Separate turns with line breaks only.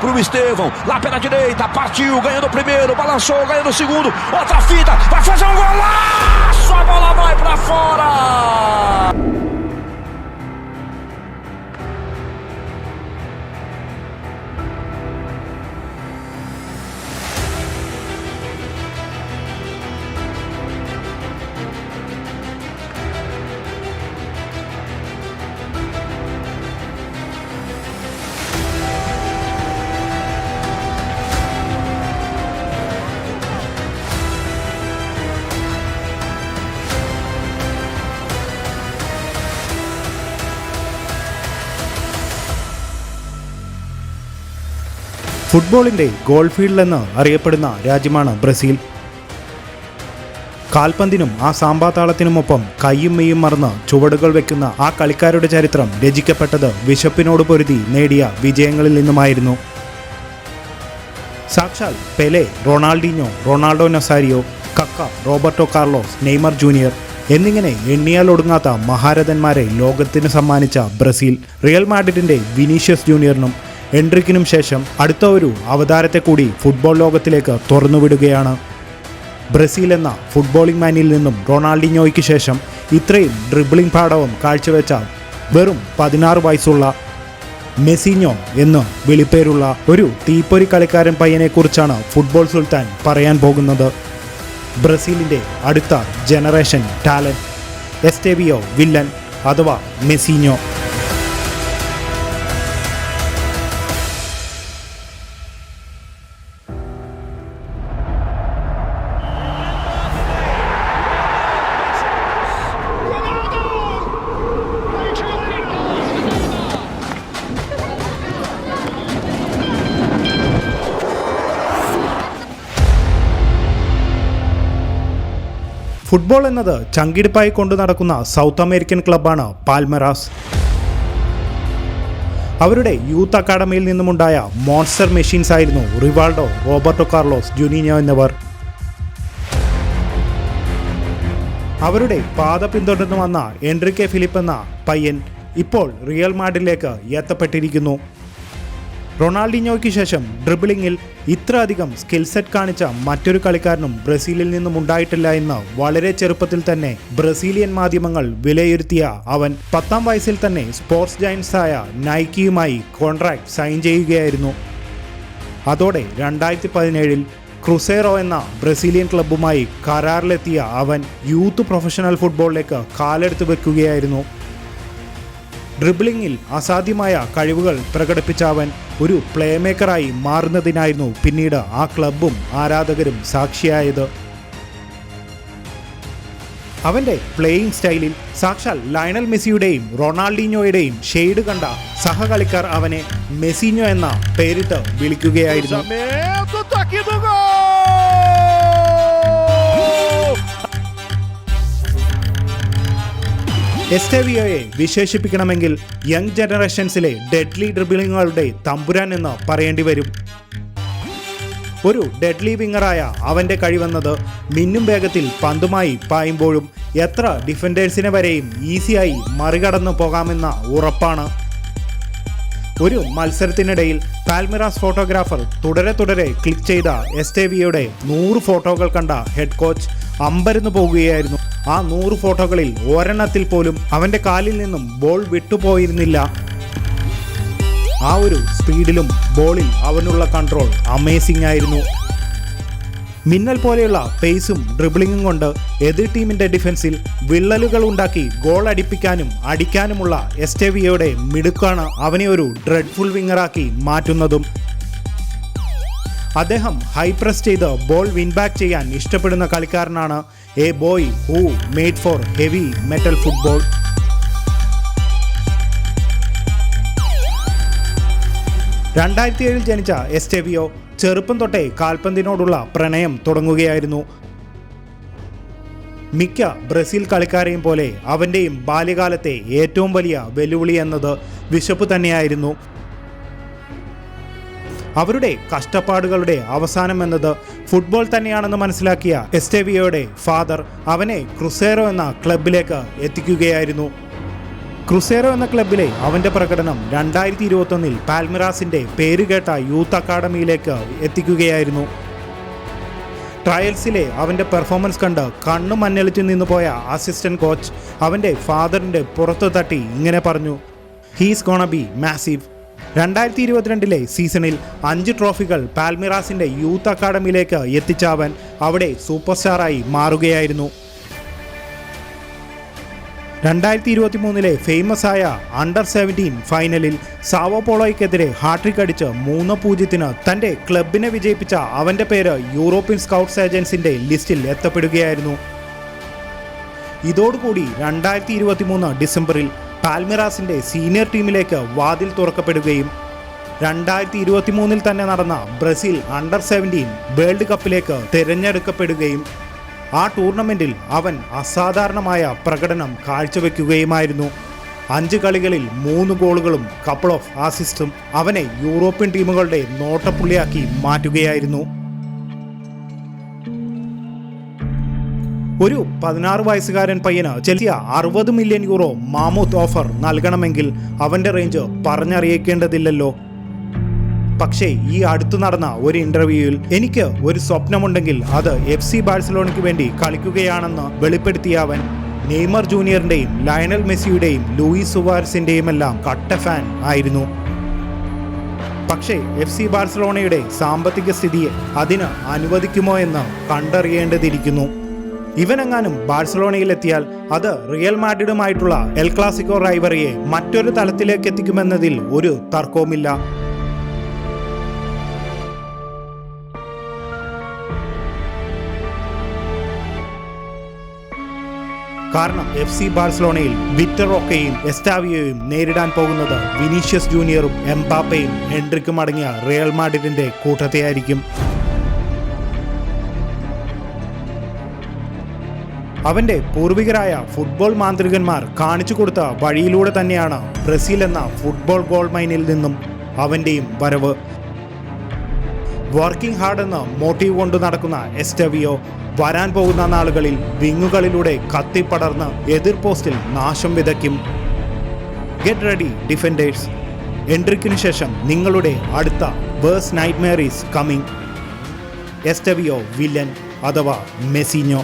pro Estevão, lá pela direita, partiu, ganhando o primeiro, balançou, ganhando o segundo, outra fita, vai fazer um golaço, a bola vai pra fora!
ഫുട്ബോളിൻ്റെ goal field എന്ന് അറിയപ്പെടുന്ന രാജ്യമാണ് Brazil. കാൽപന്തിനും ആ സാമ്പാതാളത്തിനുമൊപ്പം കയ്യും മെയ്യും മറന്ന് ചുവടുകൾ വെക്കുന്ന ആ കളിക്കാരുടെ ചരിത്രം രചിക്കപ്പെട്ടത് വിശപ്പിനോട് പൊരുതി നേടിയ വിജയങ്ങളിൽ നിന്നുമായിരുന്നു. സാക്ഷാൽ പെലെ, റൊണാൾഡീഞ്ഞോ, റൊണാൾഡോ നസാരിയോ, കക്ക, റോബർട്ടോ കാർലോസ്, നെയ്മർ ജൂനിയർ എന്നിങ്ങനെ എണ്ണിയാൽ ഒടുങ്ങാത്ത മഹാരഥന്മാരെ ലോകത്തിന് സമ്മാനിച്ച ബ്രസീൽ റിയൽ മാഡ്രിഡിൻ്റെ വിനീഷ്യസ് ജൂനിയറിനും എൻട്രിക്കിനും ശേഷം അടുത്ത ഒരു അവതാരത്തെ കൂടി ഫുട്ബോൾ ലോകത്തിലേക്ക് തുറന്നുവിടുകയാണ്. ബ്രസീൽ എന്ന ഫുട്ബോളിംഗ് മാനിൽ നിന്നും റൊണാൾഡീഞ്ഞോയ്ക്ക് ശേഷം ഇത്രയും ഡ്രിബിളിംഗ് പാടവം കാഴ്ചവെച്ച വെറും 16 വയസ്സുള്ള മെസിഞ്ഞോ എന്ന് വിളിപ്പേരുള്ള ഒരു തീപ്പൊരി കളിക്കാരൻ പയ്യനെക്കുറിച്ചാണ് ഫുട്ബോൾ സുൽത്താൻ പറയാൻ പോകുന്നത്. ബ്രസീലിൻ്റെ അടുത്ത ജനറേഷൻ ടാലൻറ്റ് എസ്റ്റേവിയോ വില്ലൻ അഥവാ മെസിഞ്ഞോ. ഫുട്ബോൾ എന്നത് ചങ്കിടിപ്പായി കൊണ്ടു നടക്കുന്ന സൗത്ത് അമേരിക്കൻ ക്ലബ്ബാണ് പാൽമെറാസ്. അവരുടെ യൂത്ത് അക്കാഡമിയിൽ നിന്നുമുണ്ടായ മോൺസ്റ്റർ മെഷീൻസ് ആയിരുന്നു റിവാൾഡോ, റോബർട്ടോ കാർലോസ്, ജുനിഞ്ഞോ എന്നിവർ. അവരുടെ പാത പിന്തുടർന്നു വന്ന എൻറിക്കെ ഫിലിപ്പ് എന്ന പയ്യൻ ഇപ്പോൾ റിയൽ മാഡ്രിഡിലേക്ക് എത്തപ്പെട്ടിരിക്കുന്നു. റൊണാൾഡീഞ്ഞോയ്ക്ക് ശേഷം ഡ്രിബിളിങ്ങിൽ ഇത്ര അധികം സ്കിൽ സെറ്റ് കാണിച്ച മറ്റൊരു കളിക്കാരനും ബ്രസീലിൽ നിന്നും ഉണ്ടായിട്ടില്ല എന്ന് വളരെ ചെറുപ്പത്തിൽ തന്നെ ബ്രസീലിയൻ മാധ്യമങ്ങൾ വിലയിരുത്തിയ അവൻ 10-ാം വയസ്സിൽ തന്നെ സ്പോർട്സ് ജയൻസായ നൈക്കിയുമായി കോൺട്രാക്ട് സൈൻ ചെയ്യുകയായിരുന്നു. അതോടെ 2017-ൽ ക്രുസേറോ എന്ന ബ്രസീലിയൻ ക്ലബ്ബുമായി കരാറിലെത്തിയ അവൻ യൂത്ത് പ്രൊഫഷണൽ ഫുട്ബോളിലേക്ക് കാലെടുത്ത് വെക്കുകയായിരുന്നു. ഡ്രിബിളിങ്ങിൽ അസാധ്യമായ കഴിവുകൾ പ്രകടിപ്പിച്ച അവൻ ഒരു പ്ലേ മേക്കറായി മാറുന്നതിനായിരുന്നു പിന്നീട് ആ ക്ലബ്ബും ആരാധകരും സാക്ഷിയായത്. അവൻ്റെ പ്ലേയിങ് സ്റ്റൈലിൽ സാക്ഷാൽ ലയണൽ മെസ്സിയുടെയും റൊണാൾഡീഞ്ഞോയുടെയും ഷെയ്ഡ് കണ്ട സഹകളിക്കാർ അവനെ മെസിഞ്ഞോ എന്ന പേരിട്ട് വിളിക്കുകയായിരുന്നു. എസ്റ്റേവിയോയെ വിശേഷിപ്പിക്കണമെങ്കിൽ യങ് ജനറേഷൻസിലെ ഡെഡ്ലി ഡ്രിബിളിങ്ങുകളുടെ തമ്പുരാൻ എന്ന് പറയേണ്ടി വരും. ഒരു ഡെഡ്ലി വിങ്ങറായ അവൻ്റെ കഴിവെന്നത് മിന്നും വേഗത്തിൽ പന്തുമായി പായുമ്പോഴും എത്ര ഡിഫൻഡേഴ്സിനെ വരെയും ഈസിയായി മറികടന്നു പോകാമെന്ന ഉറപ്പാണ്. ഒരു മത്സരത്തിനിടയിൽ പാൽമിറാസ് ഫോട്ടോഗ്രാഫർ തുടരെ ക്ലിക്ക് ചെയ്ത എസ്റ്റേവിയോയുടെ 100 ഫോട്ടോകൾ കണ്ട ഹെഡ് കോച്ച് അമ്പരന്ന് പോകുകയായിരുന്നു. ആ 100 ഫോട്ടോകളിൽ ഒരെണ്ണത്തിൽ പോലും അവൻ്റെ കാലിൽ നിന്നും ബോൾ വിട്ടുപോയിരുന്നില്ല. ആ ഒരു സ്പീഡിലും ബോളിൽ അവനുള്ള കൺട്രോൾ അമേസിംഗ് ആയിരുന്നു. മിന്നൽ പോലെയുള്ള പേസും ഡ്രിബിളിങ്ങും കൊണ്ട് എതിർ ടീമിൻ്റെ ഡിഫൻസിൽ വിള്ളലുകൾ ഉണ്ടാക്കി ഗോൾ അടിക്കാനുമുള്ള എസ്റ്റേവിയോയുടെ മിടുക്കാണ് അവനെ ഒരു ഡ്രെഡ്ഫുൾ വിങ്ങറാക്കി മാറ്റുന്നതും. അദ്ദേഹം ഹൈ പ്രസ് ചെയ്ത് ബോൾ വിൻബാക്ക് ചെയ്യാൻ ഇഷ്ടപ്പെടുന്ന കളിക്കാരനാണ് A boy who made for heavy metal football. ൽ ജനിച്ച എസ്റ്റേവിയോ ചെറുപ്പം തൊട്ടേ കാൽപന്തിനോടുള്ള പ്രണയം തുടങ്ങുകയായിരുന്നു. മിക്ക ബ്രസീൽ കളിക്കാരെയും പോലെ അവൻ്റെയും ബാല്യകാലത്തെ ഏറ്റവും വലിയ വെല്ലുവിളി എന്നത് വിശപ്പ് തന്നെയായിരുന്നു. അവരുടെ കഷ്ടപ്പാടുകളുടെ അവസാനം എന്നത് ഫുട്ബോൾ തന്നെയാണെന്ന് മനസ്സിലാക്കിയ എസ്റ്റേവിയോയുടെ ഫാദർ അവനെ ക്രുസേറോ എന്ന ക്ലബിലേക്ക് എത്തിക്കുകയായിരുന്നു. ക്രുസേറോ എന്ന ക്ലബിലെ അവൻ്റെ പ്രകടനം 2021 പാൽമിറാസിൻ്റെ പേരുകേട്ട യൂത്ത് അക്കാഡമിയിലേക്ക് എത്തിക്കുകയായിരുന്നു. ട്രയൽസിലെ അവൻ്റെ പെർഫോമൻസ് കണ്ട് കണ്ണു മഞ്ഞളിച്ചു നിന്ന് പോയ അസിസ്റ്റന്റ് കോച്ച് അവൻ്റെ ഫാദറിൻ്റെ പുറത്തു തട്ടി ഇങ്ങനെ പറഞ്ഞു, ഹീസ് ഗോണ ബി മാസീവ്. 2022 സീസണിൽ 5 ട്രോഫികൾ പാൽമിറാസിൻ്റെ യൂത്ത് അക്കാഡമിയിലേക്ക് എത്തിച്ച അവൻ അവിടെ സൂപ്പർ സ്റ്റാറായി മാറുകയായിരുന്നു. 2023 ഫേമസ് ആയ അണ്ടർ 17 ഫൈനലിൽ സാവോ പോളോയ്ക്കെതിരെ ഹാട്രിക് അടിച്ച് 3-0 തൻ്റെ ക്ലബിനെ വിജയിപ്പിച്ച അവൻ്റെ പേര് യൂറോപ്യൻ സ്കൗട്ട്സ് ഏജൻസിൻ്റെ ലിസ്റ്റിൽ എത്തപ്പെടുകയായിരുന്നു. ഇതോടുകൂടി 2023 ഡിസംബറിൽ പാൽമിറാസിൻ്റെ സീനിയർ ടീമിലേക്ക് വാതിൽ തുറക്കപ്പെടുകയും 2023 തന്നെ നടന്ന ബ്രസീൽ അണ്ടർ 17 വേൾഡ് കപ്പിലേക്ക് തിരഞ്ഞെടുക്കപ്പെടുകയും ആ ടൂർണമെൻറ്റിൽ അവൻ അസാധാരണമായ പ്രകടനം കാഴ്ചവെക്കുകയുമായിരുന്നു. 5 കളികളിൽ 3 ഗോളുകളും കപ്പിൾ ഓഫ് അസിസ്റ്റും അവനെ യൂറോപ്യൻ ടീമുകളുടെ നോട്ടപ്പുള്ളിയാക്കി മാറ്റുകയായിരുന്നു. ഒരു 16 വയസ്സുകാരൻ പയ്യന് ചെൽസിയ 60 മില്യൺ യൂറോ മാമൂത്ത് ഓഫർ നൽകണമെങ്കിൽ അവൻ്റെ റേഞ്ച് പറഞ്ഞറിയിക്കേണ്ടതില്ലല്ലോ. പക്ഷേ ഈ അടുത്തു നടന്ന ഒരു ഇന്റർവ്യൂവിൽ എനിക്ക് ഒരു സ്വപ്നമുണ്ടെങ്കിൽ അത് FC ബാഴ്സലോണയ്ക്ക് വേണ്ടി കളിക്കുകയാണെന്ന് വെളിപ്പെടുത്തിയ അവൻ നെയ്മർ ജൂനിയറിൻ്റെയും ലയണൽ മെസ്സിയുടെയും ലൂയിസ് സുവാരസിൻ്റെയും എല്ലാം കട്ട ഫാൻ ആയിരുന്നു. പക്ഷേ FC ബാഴ്സലോണയുടെ സാമ്പത്തിക സ്ഥിതിയെ അതിന് അനുവദിക്കുമോ എന്ന് കണ്ടറിയേണ്ടതിരിക്കുന്നു. ഇവനെങ്ങാനും ബാഴ്സലോണയിലെത്തിയാൽ അത് റിയൽ മാഡ്രിഡുമായിട്ടുള്ള എൽ ക്ലാസിക്കോ റൈവറിയെ മറ്റൊരു തലത്തിലേക്ക് എത്തിക്കുമെന്നതിൽ ഒരു തർക്കവുമില്ല. കാരണം FC ബാഴ്സലോണയിൽ വിക്ടർ റോക്കയും എസ്റ്റാവിയോയും നേരിടാൻ പോകുന്നത് വിനീഷ്യസ് ജൂനിയറും എംബാപ്പയും ഹെൻഡ്രിക്കും അടങ്ങിയ റിയൽ മാഡ്രിഡിന്റെ കൂട്ടത്തെയായിരിക്കും. അവൻ്റെ പൂർവികരായ ഫുട്ബോൾ മാന്ത്രികന്മാർ കാണിച്ചു കൊടുത്ത വഴിയിലൂടെ തന്നെയാണ് ബ്രസീൽ എന്ന ഫുട്ബോൾ ഗോൾഡ് മൈനിൽ നിന്നും അവൻ്റെയും വരവ്. വർക്കിംഗ് ഹാർഡ് എന്ന മോട്ടീവ് കൊണ്ട് നടക്കുന്ന എസ്റ്റവിയോ വരാൻ പോകുന്ന നാളുകളിൽ വിങ്ങുകളിലൂടെ കത്തിപ്പടർന്ന് എതിർ പോസ്റ്റിൽ നാശം വിതയ്ക്കും. Get ready defenders. എൻട്രിക്കിനു ശേഷം നിങ്ങളുടെ അടുത്ത worst nightmare is coming. Estevao Willian അഥവാ മെസിഞ്ഞോ.